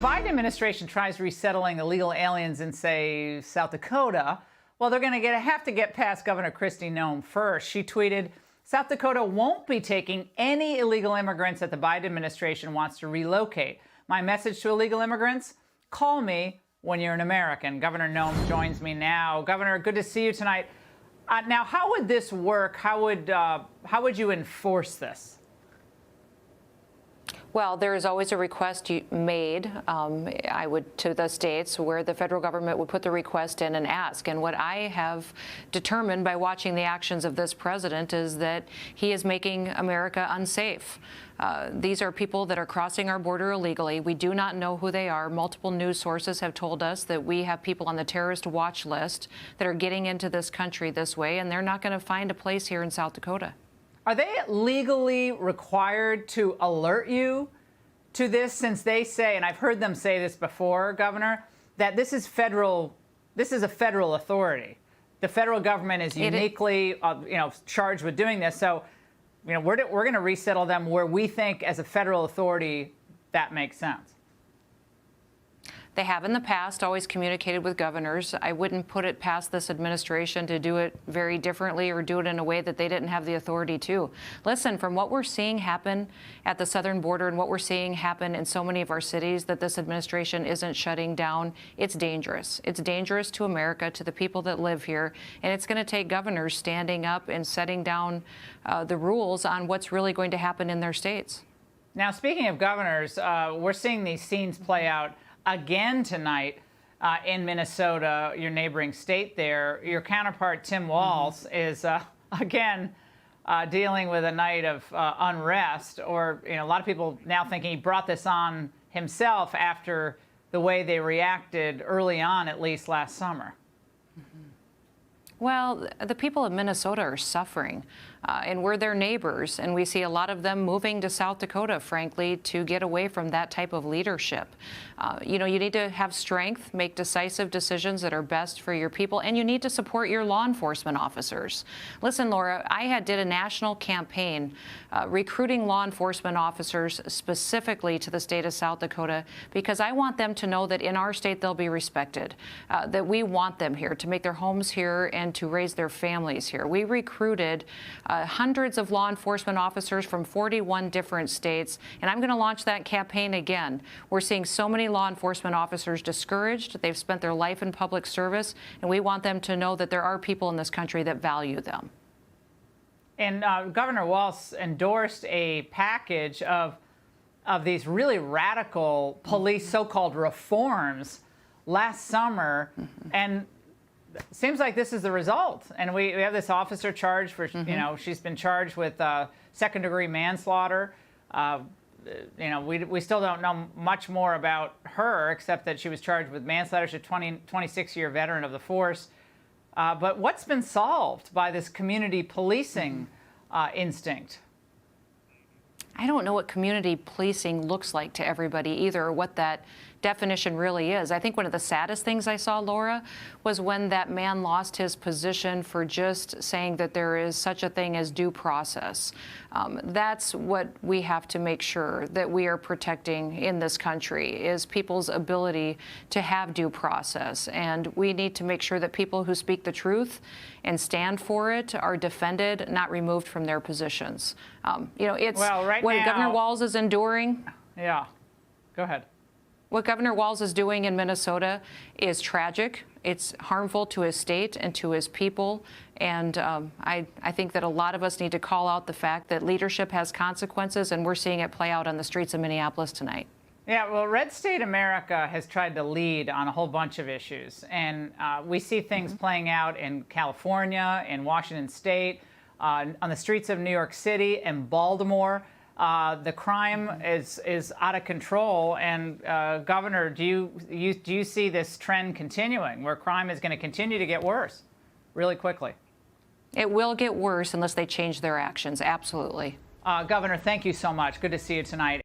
Biden administration tries resettling illegal aliens in, say, South Dakota. Well, they're going to have to get past Governor Kristi Noem first. She tweeted, South Dakota won't be taking any illegal immigrants that the Biden administration wants to relocate. My message to illegal immigrants, call me when you're an American. Governor Noem joins me now. Governor, good to see you tonight. Now, how would this work? How would you enforce this? Well, there is always a request made, to the states where the federal government would put the request in and ask. And what I have determined by watching the actions of this president is that he is making America unsafe. These are people that are crossing our border illegally. We do not know who they are. Multiple news sources have told us that we have people on the terrorist watch list that are getting into this country this way, and they're not going to find a place here in South Dakota. Are they legally required to alert you to this, since they say, and I've heard them say this before, Governor, that this is a federal authority. The federal government is uniquely, charged with doing this. So, we're going to resettle them where we think, as a federal authority, that makes sense. They have in the past always communicated with governors. I wouldn't put it past this administration to do it very differently or do it in a way that they didn't have the authority to. Listen, from what we're seeing happen at the southern border and what we're seeing happen in so many of our cities that this administration isn't shutting down, it's dangerous. It's dangerous to America, to the people that live here, and it's going to take governors standing up and setting down the rules on what's really going to happen in their states. Now, speaking of governors, we're seeing these scenes play out again tonight in Minnesota, your neighboring state there. Your counterpart, Tim Walz, is again dealing with a night of unrest, or a lot of people now thinking he brought this on himself after the way they reacted early on, at least last summer. Well, the people of Minnesota are suffering, and we're their neighbors, and we see a lot of them moving to South Dakota, frankly, to get away from that type of leadership. You need to have strength, make decisive decisions that are best for your people, and you need to support your law enforcement officers. Listen, Laura, I did a national campaign recruiting law enforcement officers specifically to the state of South Dakota, because I want them to know that in our state they'll be respected, that we want them here to make their homes here and to raise their families here. We recruited hundreds of law enforcement officers from 41 different states, and I'm going to launch that campaign again. We're seeing so many law enforcement officers discouraged. They've spent their life in public service, and we want them to know that there are people in this country that value them. And Governor Walz endorsed a package of these really radical police so-called reforms last summer, and seems like this is the result. And we have this officer charged for, she's been charged with second-degree manslaughter. We still don't know much more about her, except that she was charged with manslaughter. She's a 26-year veteran of the force. But what's been solved by this community policing instinct? I don't know what community policing looks like to everybody either, or what that definition really is. I think one of the saddest things I saw, Laura, was when that man lost his position for just saying that there is such a thing as due process. That's what we have to make sure that we are protecting in this country, is people's ability to have due process. And we need to make sure that people who speak the truth and stand for it are defended, not removed from their positions. It's what Governor Walz is enduring. Yeah, go ahead. What Governor Walz is doing in Minnesota is tragic. It's harmful to his state and to his people. And I think that a lot of us need to call out the fact that leadership has consequences, and we're seeing it play out on the streets of Minneapolis tonight. Yeah, well, Red State America has tried to lead on a whole bunch of issues. And we see things playing out in California, in Washington State, on the streets of New York City and Baltimore. The crime is out of control, and Governor, do you see this trend continuing, where crime is going to continue to get worse really quickly? It will get worse unless they change their actions. Absolutely. Governor, thank you so much. Good to see you tonight.